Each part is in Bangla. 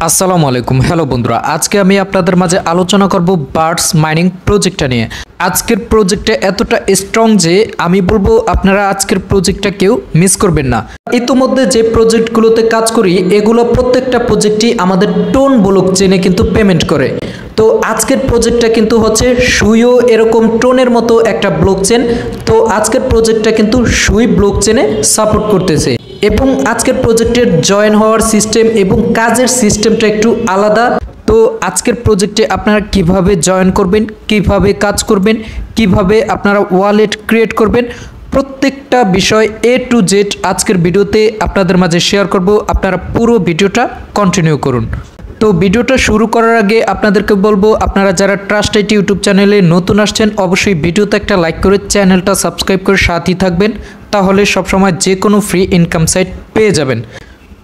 আসসালামু আলাইকুম। হ্যালো বন্ধুরা, আজকে আমি আপনাদের মাঝে আলোচনা করব বার্ডস মাইনিং প্রজেক্টটা নিয়ে। আজকের প্রজেক্টটা এতটা স্ট্রং যে আমি বলবো আপনারা আজকের প্রজেক্টটা কেউ মিস করবেন না। ইতিমধ্যে যে প্রজেক্টগুলোতে কাজ করি এগুলো প্রত্যেকটা প্রজেক্টই আমাদের টোন ব্লক চেনে কিন্তু পেমেন্ট করে। তো আজকের প্রজেক্টটা কিন্তু হচ্ছে সুইও এরকম টোনের মতো একটা ব্লক চেন। তো আজকের প্রজেক্টটা কিন্তু সুই ব্লক চেনে সাপোর্ট করতেছে এবং আজকের প্রজেক্টের জয়েন হওয়ার সিস্টেম এবং কাজের সিস্টেমটা একটু আলাদা। তো আজকের প্রজেক্টে আপনারা কিভাবে জয়েন করবেন, কিভাবে কাজ করবেন, কিভাবে আপনারা ওয়ালেট ক্রিয়েট করবেন, প্রত্যেকটা বিষয় A to Z আজকের ভিডিওতে আপনাদের মাঝে শেয়ার করব। আপনারা পুরো ভিডিওটা কন্টিনিউ করুন। তো ভিডিওটা শুরু করার আগে আপনাদেরকে বলবো, আপনারা যারা ট্রাস্ট আইটি ইউটিউব চ্যানেলে নতুন আসছেন অবশ্যই ভিডিওতে একটা লাইক করে চ্যানেলটা সাবস্ক্রাইব করে সাথেই থাকবেন, তাহলে সবসময় যে কোনো ফ্রি ইনকাম সাইট পেয়ে যাবেন।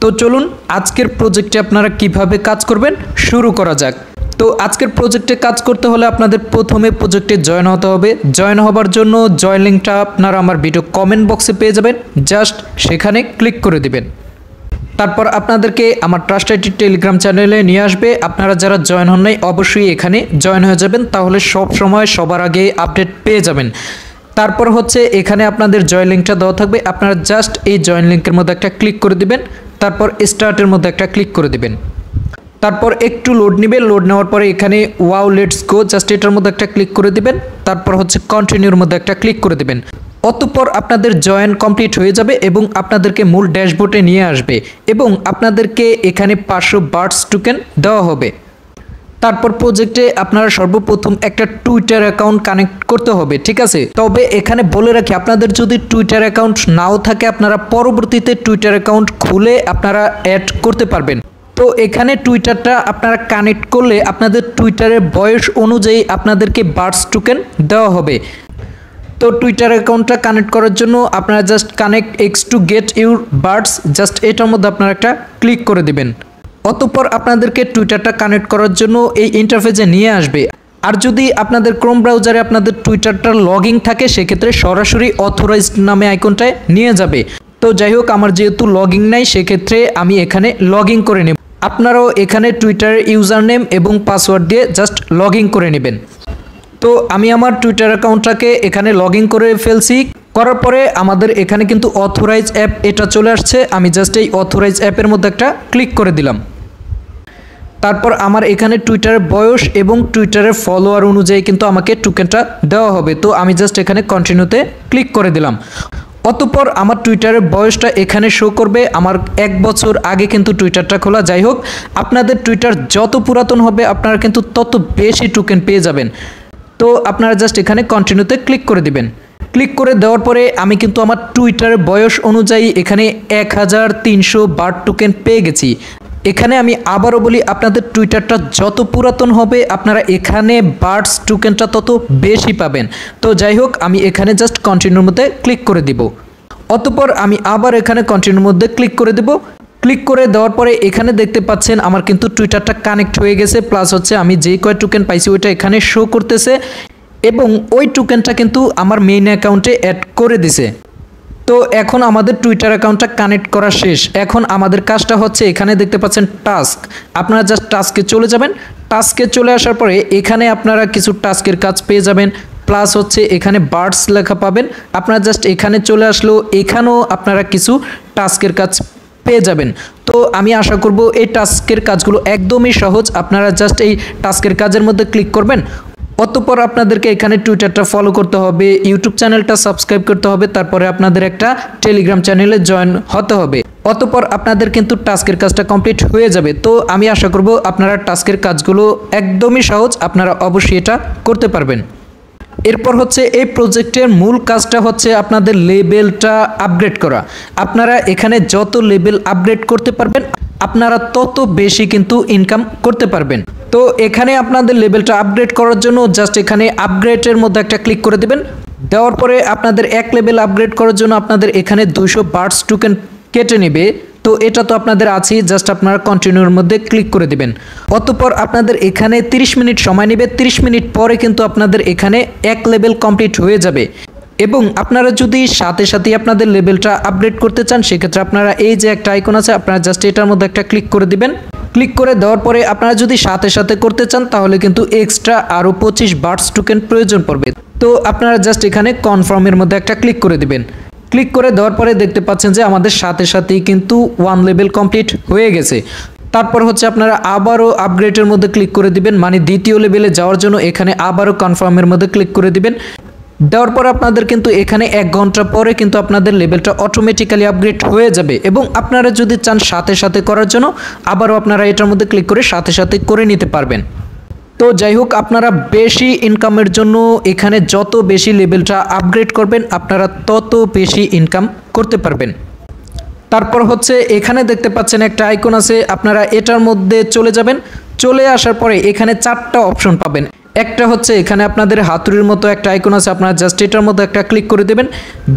তো চলুন আজকের প্রজেক্টে আপনারা কিভাবে কাজ করবেন শুরু করা যাক। তো আজকের প্রজেক্টে কাজ করতে হলে আপনাদের প্রথমে প্রজেক্টে জয়েন হতে হবে। জয়েন হবার জন্য জয়েন লিঙ্কটা আপনারা আমার ভিডিও কমেন্ট বক্সে পেয়ে যাবেন, জাস্ট সেখানে ক্লিক করে দিবেন। তারপর আপনাদেরকে আমার ট্রাস্ট আইটি টেলিগ্রাম চ্যানেলে নিয়ে আসবে। আপনারা যারা জয়েন হন নাই অবশ্যই এখানে জয়েন হয়ে যাবেন, তাহলে সব সময় সবার আগে আপডেট পেয়ে যাবেন। তারপর হচ্ছে এখানে আপনাদের জয়েন লিঙ্কটা দেওয়া থাকবে, আপনারা জাস্ট এই জয়েন লিঙ্কের মধ্যে একটা ক্লিক করে দিবেন, তারপর স্টার্টের মধ্যে একটা ক্লিক করে দিবেন। তারপর একটু লোড নেবে, লোড নেওয়ার পরে এখানে ওয়াও লেটস গো জাস্ট এটার মধ্যে একটা ক্লিক করে দিবেন, তারপর হচ্ছে কন্টিনিউর মধ্যে একটা ক্লিক করে দিবেন। অতঃপর আপনাদের জয়েন কমপ্লিট হয়ে যাবে এবং আপনাদেরকে মূল ড্যাশবোর্ডে নিয়ে আসবে এবং আপনাদেরকে এখানে 500 বার্ডস টোকেন দেওয়া হবে। তারপর প্রজেক্টে আপনারা সর্বপ্রথম একটা টুইটার অ্যাকাউন্ট কানেক্ট করতে হবে, ঠিক আছে। তবে এখানে বলে রাখি, আপনাদের যদি টুইটার অ্যাকাউন্ট নাও থাকে আপনারা পরবর্তীতে টুইটার অ্যাকাউন্ট খুলে আপনারা অ্যাড করতে পারবেন। তো এখানে টুইটারটা আপনারা কানেক্ট করলে আপনাদের টুইটারের বয়স অনুযায়ী আপনাদেরকে বার্ডস টোকেন দেওয়া হবে। তো টুইটার অ্যাকাউন্টটা কানেক্ট করার জন্য আপনারা just connect x to get your birds just এটার মধ্যে আপনারা একটা ক্লিক করে দিবেন। অতঃপর আপনাদেরকে টুইটারটা কানেক্ট করার জন্য এই ইন্টারফেসে নিয়ে আসবে। আর যদি আপনাদের ক্রোম ব্রাউজারে আপনাদের টুইটারটার লগইন থাকে সেক্ষেত্রে সরাসরি অথরাইজড নামে আইকনটায় নিয়ে যাবে। তো যাই হোক, আমার যেহেতু লগইন নাই সেক্ষেত্রে আমি এখানে লগইন করে নেব। আপনারাও এখানে টুইটারের ইউজার নেম এবং পাসওয়ার্ড দিয়ে জাস্ট লগইন করে নেবেন। তো আমি আমার টুইটার অ্যাকাউন্টটাকে এখানে লগইন করে ফেলছি। করার পরে আমাদের এখানে কিন্তু অথরাইজ অ্যাপ এটা চলে আসছে। আমি জাস্ট এই অথরাইজ অ্যাপের মধ্যে একটা ক্লিক করে দিলাম। তারপর আমার এখানে টুইটারের বয়স এবং টুইটারের ফলোয়ার অনুযায়ী কিন্তু আমাকে টোকেনটা দেওয়া হবে। তো আমি জাস্ট এখানে কন্টিনিউতে ক্লিক করে দিলাম। অতঃপর আমার টুইটারের বয়সটা এখানে শো করবে। আমার 1 বছর আগে কিন্তু টুইটারটা খোলা। যাই হোক, আপনাদের টুইটার যত পুরাতন হবে আপনারা কিন্তু তত বেশি টোকেন পেয়ে যাবেন। তো আপনারা জাস্ট এখানে কন্টিনিউতে ক্লিক করে দিবেন। ক্লিক করে দেওয়ার পরে আমি কিন্তু আমার টুইটারের বয়স অনুযায়ী এখানে 1300 বার্ড টোকেন পেয়ে গেছি। এখানে আমি আবারও বলি, আপনাদের টুইটারটা যত পুরাতন হবে আপনারা এখানে বার্ডস টোকেনটা তত বেশি পাবেন। তো যাই হোক, আমি এখানে জাস্ট কন্টিনিউর মধ্যে ক্লিক করে দিব। অতঃপর আমি আবার এখানে কন্টিনিউর মধ্যে ক্লিক করে দেব। ক্লিক করে দেওয়ার পরে এখানে দেখতে পাচ্ছেন আমার কিন্তু টুইটারটা কানেক্ট হয়ে গেছে, প্লাস হচ্ছে আমি যেই কয় টোকেন পাইছি ওইটা এখানে শো করতেছে এবং ওই টোকেনটা কিন্তু আমার মেইন অ্যাকাউন্টে অ্যাড করে দিছে। তো এখন আমাদের টুইটার অ্যাকাউন্টটা কানেক্ট করা শেষ। এখন আমাদের কাজটা হচ্ছে এখানে দেখতে পাচ্ছেন টাস্ক, আপনারা জাস্ট টাস্কে চলে যাবেন। টাস্কে চলে আসার পরে এখানে আপনারা কিছু টাস্কের কাজ পেয়ে যাবেন, প্লাস হচ্ছে এখানে বার্ডস লেখা পাবেন। আপনারা জাস্ট এখানে চলে আসলেও এখানেও আপনারা কিছু টাস্কের কাজ পেয়ে যাবেন। তো আমি আশা করব এই টাস্কের কাজগুলো একদমই সহজ। আপনারা জাস্ট এই টাস্কের কাজের মধ্যে ক্লিক করবেন। অতঃপর আপনাদেরকে এখানে টুইটারটা ফলো করতে হবে, ইউটিউব চ্যানেলটা সাবস্ক্রাইব করতে হবে, তারপরে আপনাদের একটা টেলিগ্রাম চ্যানেলে জয়েন হতে হবে। অতঃপর আপনাদের কিন্তু টাস্কের কাজটা কমপ্লিট হয়ে যাবে। তো আমি আশা করব আপনারা টাস্কের কাজগুলো একদমই সহজ, আপনারা অবশ্যই এটা করতে পারবেন। এরপর হচ্ছে এই প্রজেক্টের মূল কাজটা হচ্ছে আপনাদের লেভেলটা আপগ্রেড করা। আপনারা এখানে যত লেভেল আপগ্রেড করতে পারবেন আপনারা তত বেশি কিন্তু ইনকাম করতে পারবেন। তো এখানে আপনাদের লেভেলটা আপগ্রেড করার জন্য জাস্ট এখানে আপগ্রেডের মধ্যে একটা ক্লিক করে দেবেন। দেওয়ার পরে আপনাদের এক লেভেল আপগ্রেড করার জন্য আপনাদের এখানে 200 বার্ডস টোকেন কেটে নেবে। তো এটা তো আপনাদের আছেই, জাস্ট আপনারা কন্টিনিউর মধ্যে ক্লিক করে দিবেন। অতঃপর আপনাদের এখানে 30 মিনিট সময় নেবে। 30 মিনিট পরে কিন্তু আপনাদের এখানে এক লেভেল কমপ্লিট হয়ে যাবে। এবং আপনারা যদি সাথে সাথে আপনাদের লেভেলটা আপগ্রেড করতে চান সেক্ষেত্রে আপনারা এই যে একটা আইকন আছে আপনারা জাস্ট এটার মধ্যে একটা ক্লিক করে দিবেন। ক্লিক করে দেওয়ার পরে আপনারা যদি সাথে সাথে করতে চান তাহলে কিন্তু এক্সট্রা আরও 25 বার্ডস টোকেন প্রয়োজন পড়বে। তো আপনারা জাস্ট এখানে কনফার্মের মধ্যে একটা ক্লিক করে দিবেন। ক্লিক করে দেওয়ার পরে দেখতে পাচ্ছেন যে আমাদের সাথে সাথেই কিন্তু 1 লেভেল কমপ্লিট হয়ে গেছে। তারপর হচ্ছে আপনারা আবারও আপগ্রেডের মধ্যে ক্লিক করে দিবেন, মানে দ্বিতীয় লেভেলে যাওয়ার জন্য এখানে আবারও কনফার্মের মধ্যে ক্লিক করে দিবেন। দেওয়ার পর আপনাদের কিন্তু এখানে 1 ঘন্টা পরে কিন্তু আপনাদের লেভেলটা অটোমেটিক্যালি আপগ্রেড হয়ে যাবে। এবং আপনারা যদি চান সাথে সাথে করার জন্য আবারও আপনারা এটার মধ্যে ক্লিক করে সাথে সাথে করে নিতে পারবেন। তো যাই হোক, আপনারা বেশি ইনকামের জন্য এখানে যত বেশি লেভেলটা আপগ্রেড করবেন আপনারা তত বেশি ইনকাম করতে পারবেন। তারপর হচ্ছে এখানে দেখতে পাচ্ছেন একটা আইকন আছে, আপনারা এটার মধ্যে চলে যাবেন। চলে আসার পরে এখানে 4টা অপশন পাবেন। একটা হচ্ছে এখানে আপনাদের হাতুড়ির মতো একটা আইকন আছে, আপনারা জাস্ট এটার মধ্যে একটা ক্লিক করে দেবেন।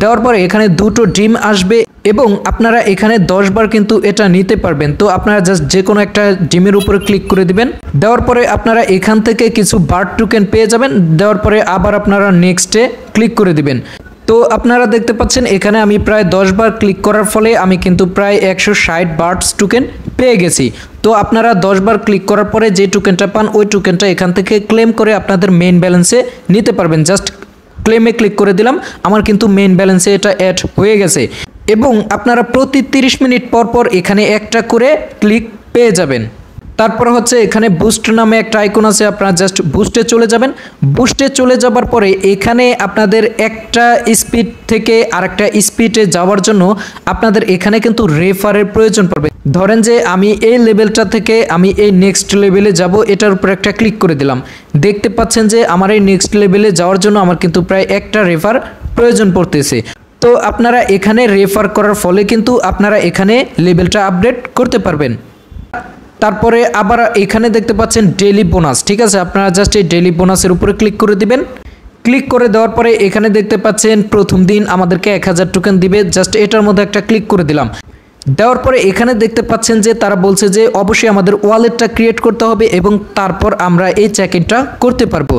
দেওয়ার পরে এখানে 2টো ডিম আসবে এবং আপনারা এখানে 10 বার কিন্তু এটা নিতে পারবেন। তো আপনারা জাস্ট যে কোনো একটা ডিমের উপরে ক্লিক করে দিবেন। দেওয়ার পরে আপনারা এখান থেকে কিছু বার্ড টোকেন পেয়ে যাবেন। দেওয়ার পরে আবার আপনারা নেক্সটে ক্লিক করে দিবেন। তো আপনারা দেখতে পাচ্ছেন এখানে আমি প্রায় 10 বার ক্লিক করার ফলে আমি কিন্তু প্রায় 160 বার্ডস টোকেন পেয়ে গেছি। তো আপনারা 10 বার ক্লিক করার পরে যে টোকেনটা পান ওই টোকেনটা এখান থেকে ক্লেম করে আপনাদের মেইন ব্যালেন্সে নিতে পারবেন। জাস্ট ক্লেমে ক্লিক করে দিলাম, আমার কিন্তু মেইন ব্যালেন্সে এটা অ্যাড হয়ে গেছে। এবং আপনারা প্রতি 30 মিনিট পর পর এখানে একটা করে ক্লিক পেয়ে যাবেন। তারপর হচ্ছে এখানে বুস্ট নামে একটা আইকন আছে, আপনারা জাস্ট বুস্টে চলে যাবেন। বুস্টে চলে যাবার পরে এখানে আপনাদের একটা স্পিড থেকে আরেকটা স্পিডে যাওয়ার জন্য আপনাদের এখানে কিন্তু রেফারের প্রয়োজন পড়বে। ধরেন যে আমি এই লেভেলটা থেকে আমি এই নেক্সট লেভেলে যাব, এটার উপর একটা ক্লিক করে দিলাম। দেখতে পাচ্ছেন যে আমার এই নেক্সট লেভেলে যাওয়ার জন্য আমার কিন্তু প্রায় একটা রেফার প্রয়োজন পড়তেছে। তো আপনারা এখানে রেফার করার ফলে কিন্তু আপনারা এখানে লেভেলটা আপডেট করতে পারবেন। তারপরে আবার এখানে দেখতে পাচ্ছেন ডেইলি বোনাস, ঠিক আছে, আপনারা জাস্ট এই ডেইলি বোনাসের উপরে ক্লিক করে দিবেন। ক্লিক করে দেওয়ার পরে এখানে দেখতে পাচ্ছেন প্রথম দিন আমাদেরকে 1000 টোকেন দিবে। জাস্ট এটার মধ্যে একটা ক্লিক করে দিলাম। দেওয়ার পরে এখানে দেখতে পাচ্ছেন যে তারা বলছে যে অবশ্যই আমাদের ওয়ালেটটা ক্রিয়েট করতে হবে এবং তারপর আমরা এই চেক ইনটা করতে পারবো।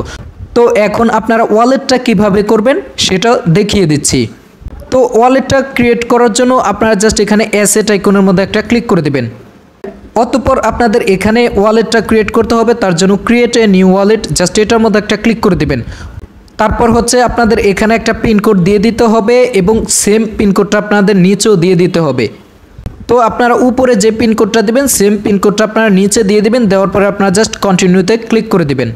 তো এখন আপনারা ওয়ালেটটা কিভাবে করবেন সেটা দেখিয়ে দিচ্ছি। তো ওয়ালেটটা ক্রিয়েট করার জন্য আপনারা জাস্ট এখানে অ্যাসেট আইকনের মধ্যে একটা ক্লিক করে দিবেন। অতঃপর আপনাদের এখানে ওয়ালেটটা ক্রিয়েট করতে হবে, তার জন্য create a new wallet, just এটার মধ্যে একটা ক্লিক করে দিবেন। তারপর হচ্ছে আপনাদের এখানে একটা পিনকোড দিয়ে দিতে হবে এবং সেম পিনকোডটা আপনাদের নিচেও দিয়ে দিতে হবে। তো আপনারা উপরে যে পিনকোডটা দেবেন সেম পিনকোডটা আপনারা নিচে দিয়ে দিবেন। দেওয়ার পরে আপনারা জাস্ট কন্টিনিউতে ক্লিক করে দিবেন।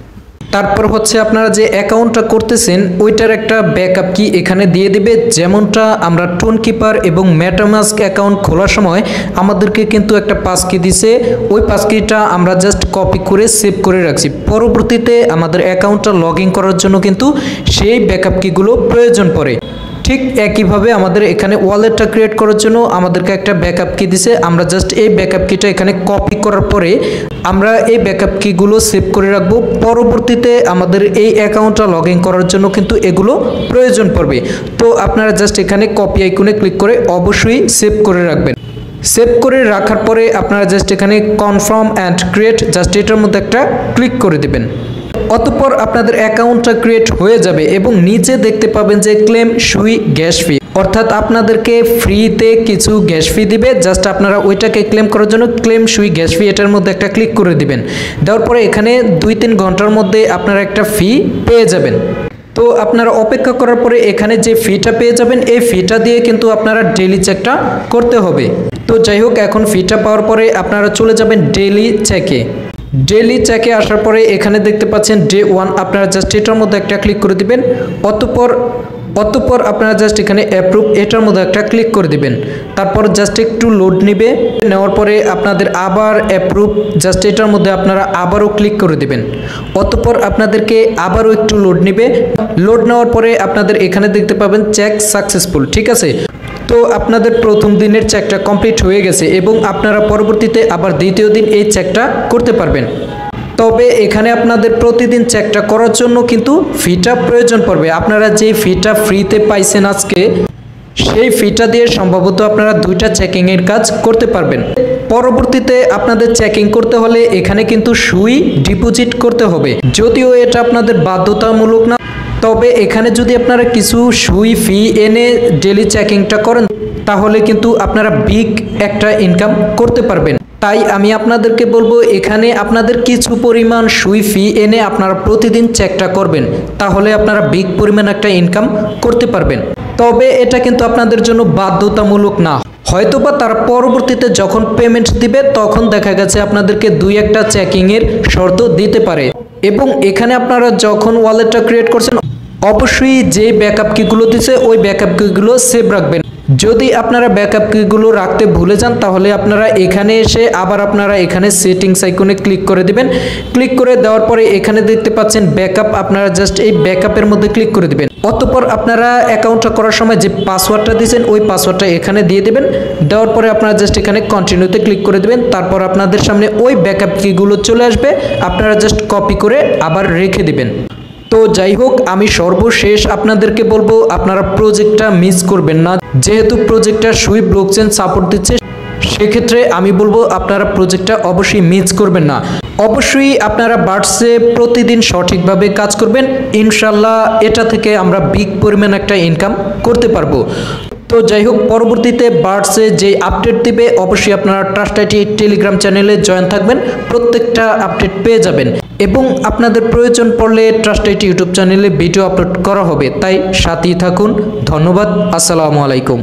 তারপর হচ্ছে আপনারা যে অ্যাকাউন্টটা করতেছেন ওইটার একটা ব্যাকআপ কি এখানে দিয়ে দিবে। যেমনটা আমরা টোন কিপার এবং মেটামাস্ক অ্যাকাউন্ট খোলার সময় আমাদেরকে কিন্তু একটা পাসকি দিছে, ওই পাসকিটা আমরা জাস্ট কপি করে সেভ করে রাখছি। পরবর্তীতে আমাদের অ্যাকাউন্টটা লগ ইন করার জন্য কিন্তু সেই ব্যাকআপ কিগুলো প্রয়োজন পড়ে। ঠিক একইভাবে আমাদের এখানে ওয়ালেটটা ক্রিয়েট করার জন্য আমাদেরকে একটা ব্যাকআপ কি দিছে, আমরা জাস্ট এই ব্যাকআপ কিটা এখানে কপি করার পরে আমরা এই ব্যাকআপ কিগুলো সেভ করে রাখবো। পরবর্তীতে আমাদের এই অ্যাকাউন্টটা লগ ইন করার জন্য কিন্তু এগুলো প্রয়োজন পড়বে। তো আপনারা জাস্ট এখানে কপি আইকনে ক্লিক করে অবশ্যই সেভ করে রাখবেন। সেভ করে রাখার পরে আপনারা জাস্ট এখানে কনফার্ম অ্যান্ড ক্রিয়েট, জাস্ট এটার মধ্যে একটা ক্লিক করে দেবেন। অতঃপর আপনাদের অ্যাকাউন্টটা ক্রিয়েট হয়ে যাবে এবং নিচে দেখতে পাবেন যে ক্লেম সুই গ্যাস ফি, অর্থাৎ আপনাদেরকে ফ্রিতে কিছু গ্যাস ফি দিবে। জাস্ট আপনারা ওইটাকে ক্লেম করার জন্য ক্লেম সুই গ্যাস ফি এটার মধ্যে একটা ক্লিক করে দিবেন। দেওয়ার পরে এখানে 2-3 ঘন্টার মধ্যে আপনারা একটা ফি পেয়ে যাবেন। তো আপনারা অপেক্ষা করার পরে এখানে যে ফিটা পেয়ে যাবেন এই ফিটা দিয়ে কিন্তু আপনারা ডেইলি চেকটা করতে হবে। তো যাই হোক, এখন ফিটা পাওয়ার পরে আপনারা চলে যাবেন ডেইলি চেকে। ডেইলি চেকে আসার পরে এখানে দেখতে পাচ্ছেন ডে 1, আপনারা জাস্ট এটার মধ্যে একটা ক্লিক করে দিবেন। অতঃপর আপনারা জাস্ট এখানে অ্যাপ্রুভ এটার মধ্যে একটা ক্লিক করে দিবেন। তারপর জাস্ট একটু লোড নেবে, নেওয়ার পরে আপনাদের আবার অ্যাপ্রুভ, জাস্ট এটার মধ্যে আপনারা আবারও ক্লিক করে দিবেন। অতঃপর আপনাদেরকে আবারও একটু লোড নেবে। লোড নেওয়ার পরে আপনাদের এখানে দেখতে পাবেন চেক সাকসেসফুল, ঠিক আছে। তো আপনাদের প্রথম দিনের চেকটা কমপ্লিট হয়ে গেছে এবং আপনারা পরবর্তীতে আবার দ্বিতীয় দিন এই চেকটা করতে পারবেন। তবে এখানে আপনাদের প্রতিদিন চেকটা করার জন্য কিন্তু ফিটা প্রয়োজন পড়বে। আপনারা যে ফিটা ফ্রিতে পাইছেন আজকে, সেই ফিটা দিয়ে সম্ভবত আপনারা 2টা চেকিংয়ের কাজ করতে পারবেন। পরবর্তীতে আপনাদের চেকিং করতে হলে এখানে কিন্তু সুই ডিপোজিট করতে হবে, যদিও এটা আপনাদের বাধ্যতামূলক না। তবে এখানে যদি আপনারা কিছু সুই ফি এনে ডেলি চেকিংটা করেন তাহলে কিন্তু আপনারা বিগ একটা ইনকাম করতে পারবেন। তাই আমি আপনাদেরকে বলবো এখানে আপনাদের কিছু পরিমাণ সুই ফি এনে আপনারা প্রতিদিন চেকটা করবেন, তাহলে আপনারা বিগ পরিমাণ একটা ইনকাম করতে পারবেন। তবে এটা কিন্তু আপনাদের জন্য বাধ্যতামূলক না, হয়তোবা তার পরবর্তীতে যখন পেমেন্ট দিবে তখন দেখা গেছে আপনাদেরকে 2-1টা চেকিংয়ের শর্ত দিতে পারে। এবং এখানে আপনারা যখন ওয়ালেটটা ক্রিয়েট করছেন অবশ্যই যে ব্যাকআপ কিগুলো দিছে ওই ব্যাকআপ কিগুলো সেভ রাখবেন। যদি আপনারা ব্যাকআপ কিগুলো রাখতে ভুলে যান তাহলে আপনারা এখানে এসে আবার আপনারা এখানে সেটিংস আইকনে ক্লিক করে দিবেন। ক্লিক করে দেওয়ার পরে এখানে দেখতে পাচ্ছেন ব্যাকআপ, আপনারা জাস্ট এই ব্যাকআপের মধ্যে ক্লিক করে দিবেন। অতঃপর আপনারা অ্যাকাউন্টটা করার সময় যে পাসওয়ার্ডটা দিয়েছেন ওই পাসওয়ার্ডটা এখানে দিয়ে দেবেন। দেওয়ার পরে আপনারা জাস্ট এখানে কন্টিনিউতে ক্লিক করে দেবেন। তারপর আপনাদের সামনে ওই ব্যাকআপ কিগুলো চলে আসবে, আপনারা জাস্ট কপি করে আবার রেখে দিবেন। তো যাই হোক, আমি সর্বশেষ আপনাদেরকে বলবো আপনারা প্রজেক্টটা মিস করবেন না, যেহেতু প্রজেক্টটা সুই ব্লকচেন সাপোর্ট দিচ্ছে সেক্ষেত্রে আমি বলবো আপনারা প্রজেক্টটা অবশ্যই মিস করবেন না। অবশ্যই আপনারা বার্ডসে প্রতিদিন সঠিকভাবে কাজ করবেন, ইনশাল্লাহ এটা থেকে আমরা বিগ পরিমাণ একটা ইনকাম করতে পারবো। তো যাই হোক, পরবর্তীতে বার্ডসে যে আপডেট দিবে অবশ্যই আপনারা ট্রাস্ট আইটি টেলিগ্রাম চ্যানেলে জয়েন থাকবেন, প্রত্যেকটা আপডেট পেয়ে যাবেন। এবং আপনাদের প্রয়োজন পড়লে ট্রাস্ট আইটি ইউটিউব চ্যানেলে ভিডিও আপলোড করা হবে, তাই সাথেই থাকুন। ধন্যবাদ, আসসালামু আলাইকুম।